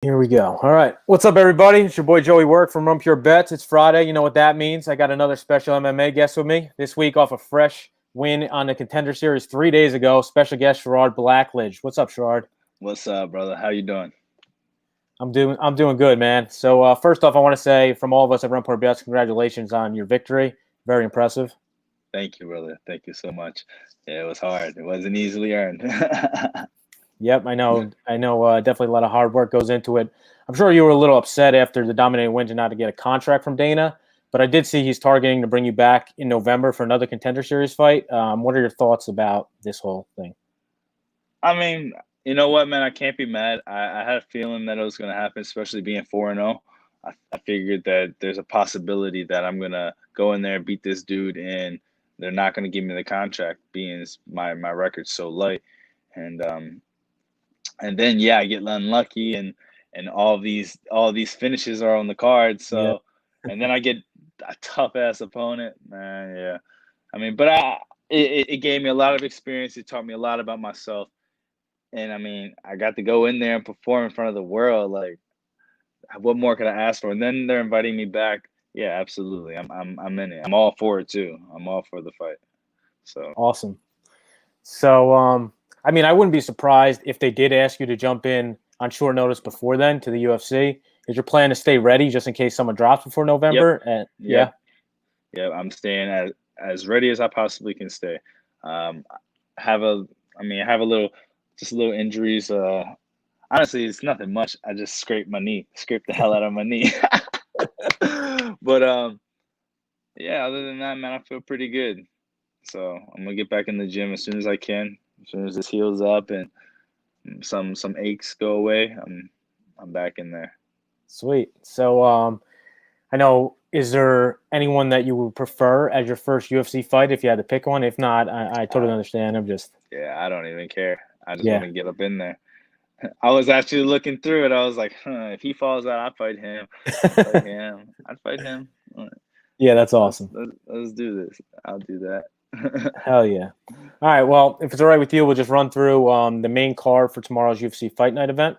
Here we go. All right. What's up, everybody? It's your boy Joey Work from Run Pure Bets. It's Friday. You know what that means. I got another special MMA guest with me this week off a fresh win on the Contender Series 3 days ago. Special guest Sherrard Blackledge. What's up, Sherrard? What's up, brother? How you doing? I'm doing good, man. So first off, I want to say from all of us at Run Pure Bets, congratulations on your victory. Very impressive. Thank you, brother. Thank you so much. Yeah, it was hard. It wasn't easily earned. Yep, I know. Definitely a lot of hard work goes into it. I'm sure you were a little upset after the dominating win to not to get a contract from Dana, but I did see he's targeting to bring you back in November for another Contender Series fight. What are your thoughts about this whole thing? I mean, you know what, man? I can't be mad. I had a feeling that it was going to happen, especially being 4-0. I figured that there's a possibility that I'm going to go in there and beat this dude, and they're not going to give me the contract, being my record's so light. And then I get unlucky, and all these finishes are on the card. So, Yeah. and then I get a tough ass opponent, man. Yeah, I mean, but it gave me a lot of experience. It taught me a lot about myself, and I mean, I got to go in there and perform in front of the world. Like, what more could I ask for? And then they're inviting me back. Yeah, absolutely. I'm in it. I'm all for it too. I'm all for the fight. So Awesome. So, I mean, I wouldn't be surprised if they did ask you to jump in on short notice before then to the UFC. Is your plan to stay ready just in case someone drops before November? Yep. Yeah. Yeah, I'm staying as ready as I possibly can stay. I have a little injuries. Honestly, it's nothing much. I just scraped the hell out of my knee. But other than that, man, I feel pretty good. So I'm gonna get back in the gym as soon as I can. As soon as this heals up and some aches go away, I'm back in there. Sweet. So, I know. Is there anyone that you would prefer as your first UFC fight if you had to pick one? If not, I totally understand. I don't even care. I just want to get up in there. I was actually looking through it. I was like, if he falls out, I'd fight him. I'd fight him. Yeah, that's awesome. Let's do this. I'll do that. Hell yeah. All right. Well, if it's all right with you, we'll just run through the main card for tomorrow's UFC Fight Night event.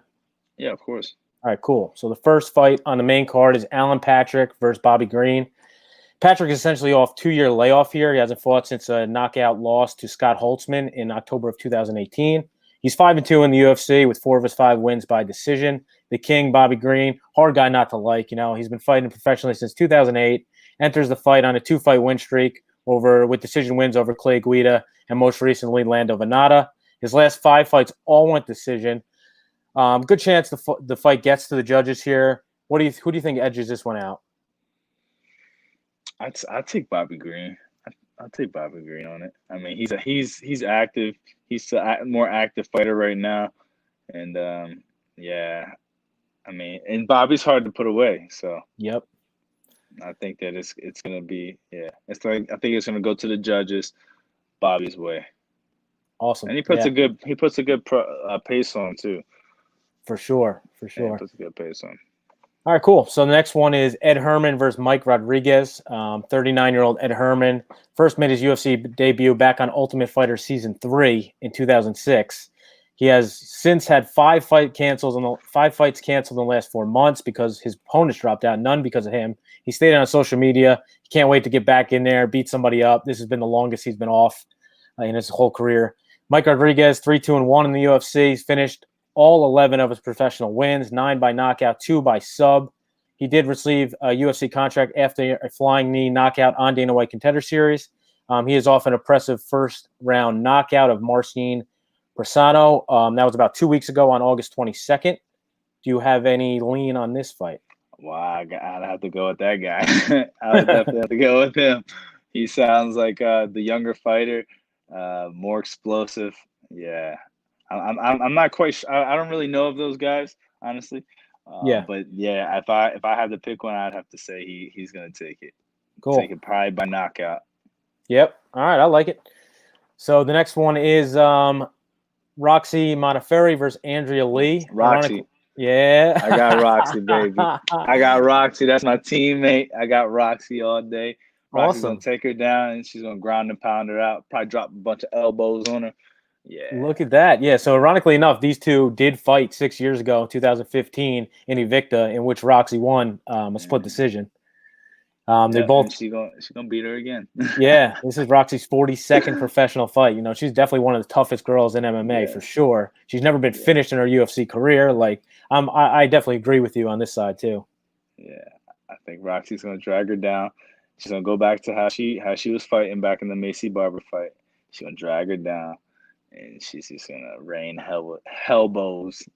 Yeah, of course. All right, cool. So the first fight on the main card is Alan Patrick versus Bobby Green. Patrick is essentially off 2-year layoff here. He hasn't fought since a knockout loss to Scott Holtzman in October of 2018. He's 5-2 in the UFC with 4 of his 5 wins by decision. The King, Bobby Green, hard guy not to like. You know, he's been fighting professionally since 2008. Enters the fight on a 2-fight win streak with decision wins over Clay Guida and most recently Lando Venata. His last 5 fights all went decision. Good chance the fight gets to the judges here. Who do you think edges this one out? I'd take Bobby Green. I'll take Bobby Green on it. I mean, he's active. He's a more active fighter right now, and I mean, and Bobby's hard to put away. So yep, I think that it's gonna be It's like I think it's gonna go to the judges, Bobby's way. Awesome, and he puts a good pace on too. For sure. Yeah, he puts a good pace on. All right, cool. So the next one is Ed Herman versus Mike Rodriguez. 39-year-old Ed Herman first made his UFC debut back on Ultimate Fighter Season 3 in 2006. He has since had 5 fights canceled in the last 4 months because his opponents dropped out, none because of him. He stayed on social media. He can't wait to get back in there, beat somebody up. This has been the longest he's been off in his whole career. Mike Rodriguez, 3-2-1 in the UFC. He's finished all 11 of his professional wins, 9 by knockout, 2 by sub. He did receive a UFC contract after a flying knee knockout on Dana White Contender Series. He is off an impressive first-round knockout of Marcin Persano. That was about 2 weeks ago on August 22nd. Do you have any lean on this fight? Wow, I'd have to go with that guy. I would definitely have to go with him. He sounds like the younger fighter, more explosive. Yeah. I'm not quite sure. I don't really know of those guys, honestly. But if I had to pick one, I'd have to say he's gonna take it. Cool. Take it probably by knockout. Yep. All right, I like it. So the next one is Roxy Modafferi versus Andrea Lee. Roxy. Yeah. I got Roxy, baby. I got Roxy. That's my teammate. I got Roxy all day. Roxy's gonna take her down and she's gonna ground and pound her out. Probably drop a bunch of elbows on her. Yeah. Look at that. Yeah. So ironically enough, these two did fight 6 years ago, in 2015, in Invicta, in which Roxy won a split decision. They Yeah, both. and she gonna beat her again. Yeah, this is Roxy's 42nd professional fight. You know, she's definitely one of the toughest girls in MMA Yeah. for sure. She's never been Yeah. finished in her UFC career. Like, I definitely agree with you on this side too. Yeah, I think Roxy's gonna drag her down. She's gonna go back to how she was fighting back in the Macy Barber fight. She's gonna drag her down, and she's just gonna rain hellbows.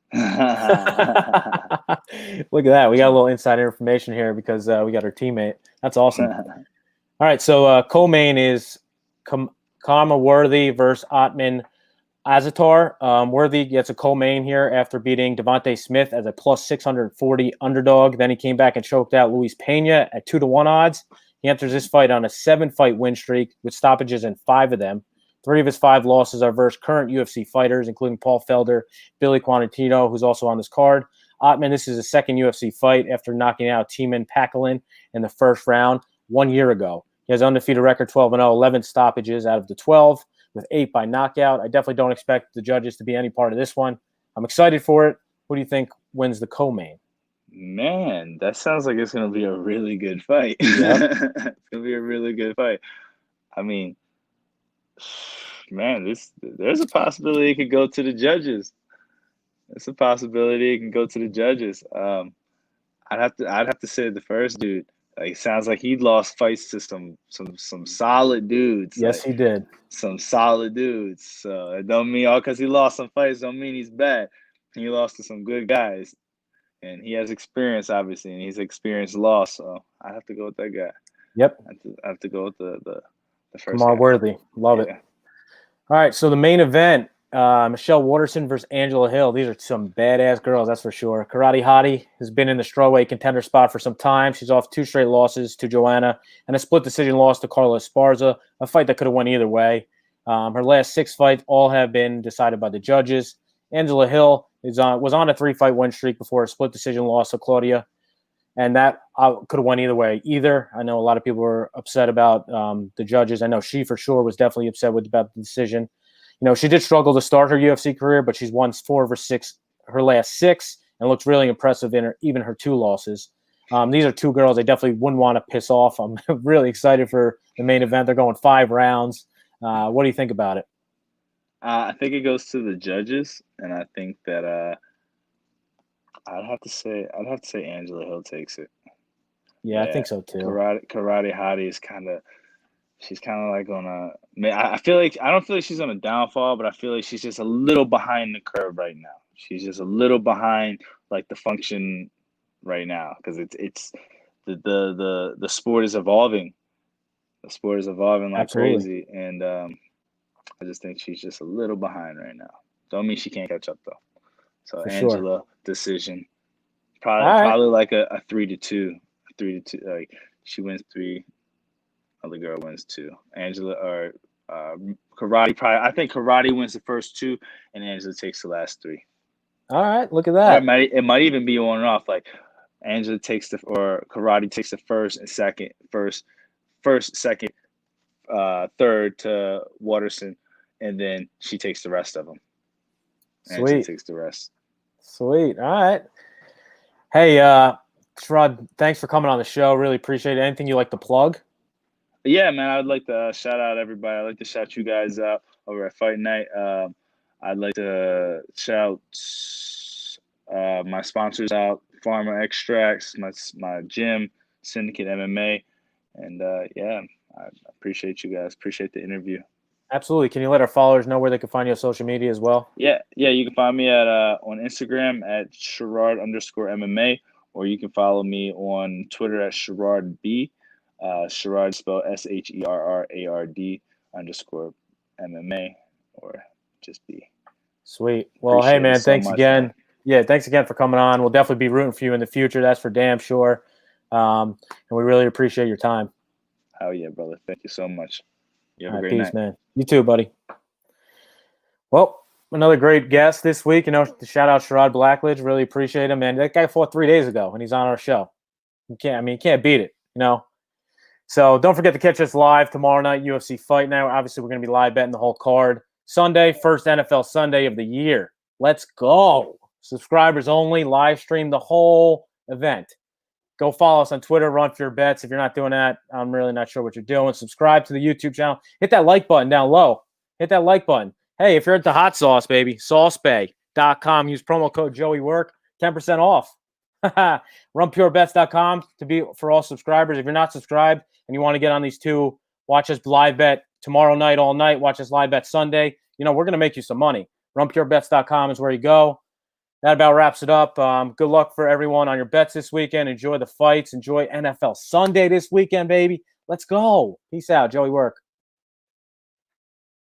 Look at that. We got a little insider information here because we got our teammate. That's awesome. All right, so co-main is Karma Worthy versus Atman Azatar. Worthy gets a co-main here after beating Devontae Smith as a plus 640 underdog. Then he came back and choked out Luis Pena at 2-1 odds. He enters this fight on a 7-fight win streak with stoppages in 5 of them. 3 of his 5 losses are versus current UFC fighters, including Paul Felder, Billy Quantino, who's also on this card. Atman, this is his second UFC fight after knocking out Teeman Packalin in the first round 1 year ago. He has an undefeated record, 12-0, 11 stoppages out of the 12, with 8 by knockout. I definitely don't expect the judges to be any part of this one. I'm excited for it. Who do you think wins the co-main? Man, that sounds like it's gonna be a really good fight. Yep. It's gonna be a really good fight. I mean, man, there's a possibility it could go to the judges. It's a possibility it can go to the judges. I'd have to say the first dude. Like, sounds like he lost fights to some solid dudes. Yes, like, he did. Some solid dudes. So it don't mean all because he lost some fights don't mean he's bad. He lost to some good guys, and he has experience, obviously, and he's experienced loss. So I have to go with that guy. Yep. I have to go with the first Kamar guy. Worthy. Love it. All right, so the main event, Michelle Waterson versus Angela Hill. These are some badass girls, that's for sure. Karate Hottie has been in the strawweight contender spot for some time. She's off 2 straight losses to Joanna and a split decision loss to Carla Esparza, a fight that could have went either way. Her last 6 fights all have been decided by the judges. Angela Hill was on a 3-fight win streak before a split decision loss to Claudia, and that could have went either way. I know a lot of people were upset about the judges. I know she for sure was definitely upset about the decision. You know, she did struggle to start her UFC career, but she's won 4 of her last 6 and looks really impressive in even her 2 losses. These are 2 girls I definitely wouldn't want to piss off. I'm really excited for the main event. They're going 5 rounds. What do you think about it? I think it goes to the judges, and I think that I'd have to say Angela Hill takes it. Yeah, I think so too. Karate Hottie is she's kind of like on a. I feel like I don't feel like she's on a downfall, but I feel like she's just a little behind the curve right now. She's just a little behind like the function right now because it's the sport is evolving. The sport is evolving like Absolutely. crazy, and I just think she's just a little behind right now. Don't mean she can't catch up though. So For Angela sure. Decision, All right. probably like a 3-2, 3-2. Like she wins 3, other girl wins 2. Angela or Karate probably. I think Karate wins the first 2, and Angela takes the last 3. All right. Look at Or that. it might even be on and off. Like Angela takes or Karate takes the first and second, second, third to Waterson, and then she takes the rest of them. Angela takes the rest. Sweet. All right. Hey, Sherrard, thanks for coming on the show. Really appreciate it. Anything you like to plug? Yeah, man, I'd like to shout out everybody. I'd like to shout you guys out over at Fight Night. I'd like to shout my sponsors out, Pharma Extracts, my gym, Syndicate MMA, and yeah, I appreciate you guys. Appreciate the interview. Absolutely. Can you let our followers know where they can find you on social media as well? Yeah. You can find me at on Instagram at Sherrard_MMA, or you can follow me on Twitter at SherrardB. Sherrard spelled SHERRARD_MMA, or just B. Sweet. Well, Appreciate hey man, so thanks much, again. man. Yeah, thanks again for coming on. We'll definitely be rooting for you in the future. That's for damn sure. And we really appreciate your time. Hell yeah, brother. Thank you so much. You have a great Peace, night. man. You too, buddy. Well, another great guest this week. You know, shout out Sherrard Blackledge. Really appreciate him, man. That guy fought 3 days ago, and he's on our show. You can't beat it, you know. So don't forget to catch us live tomorrow night, UFC Fight Night. Obviously, we're going to be live betting the whole card. Sunday, first NFL Sunday of the year. Let's go. Subscribers only, live stream the whole event. Go follow us on Twitter, Run For Your Bets. If you're not doing that, I'm really not sure what you're doing. Subscribe to the YouTube channel. Hit that like button down low. Hit that like button. Hey, if you're at the hot sauce, baby, saucebay.com. Use promo code JoeyWork, 10% off. RunPureBets.com to be for all subscribers. If you're not subscribed and you want to get on these two, watch us live bet tomorrow night, all night. Watch us live bet Sunday. We're going to make you some money. RunPureBets.com is where you go. That about wraps it up. Good luck for everyone on your bets this weekend. Enjoy the fights. Enjoy NFL Sunday this weekend, baby. Let's go. Peace out. Joey Work.